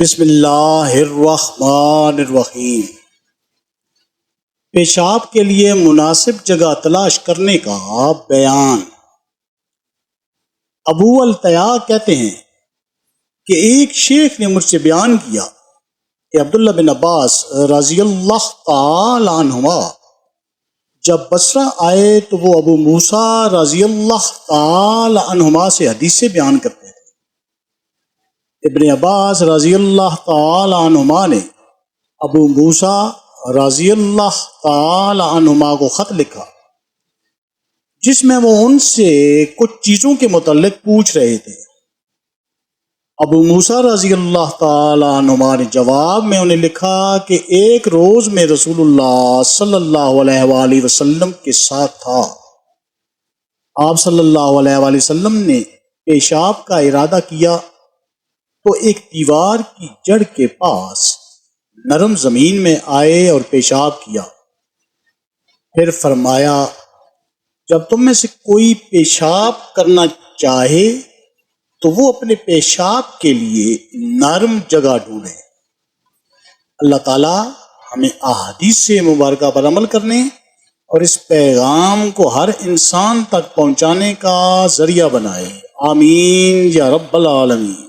بسم اللہ الرحمن الرحیم۔ پیشاب کے لیے مناسب جگہ تلاش کرنے کا بیان۔ ابو التیاء کہتے ہیں کہ ایک شیخ نے مجھ سے بیان کیا کہ عبداللہ بن عباس رضی اللہ تعالی عنہما جب بصرہ آئے تو وہ ابو موسیٰ رضی اللہ تعالی عنہما سے حدیثیں بیان کرتے تھے۔ ابن عباس رضی اللہ تعالی عنہما نے ابو موسیٰ رضی اللہ تعالی عنہما کو خط لکھا جس میں وہ ان سے کچھ چیزوں کے متعلق پوچھ رہے تھے۔ ابو موسیٰ رضی اللہ تعالی عنہما نے جواب میں انہیں لکھا کہ ایک روز میں رسول اللہ صلی اللہ علیہ وآلہ وسلم کے ساتھ تھا۔ آپ صلی اللہ علیہ وآلہ وسلم نے پیشاب کا ارادہ کیا تو ایک دیوار کی جڑ کے پاس نرم زمین میں آئے اور پیشاب کیا۔ پھر فرمایا جب تم میں سے کوئی پیشاب کرنا چاہے تو وہ اپنے پیشاب کے لیے نرم جگہ ڈھونڈے۔ اللہ تعالی ہمیں احادیث سے مبارکہ پر عمل کرنے اور اس پیغام کو ہر انسان تک پہنچانے کا ذریعہ بنائے۔ آمین یا رب العالمین۔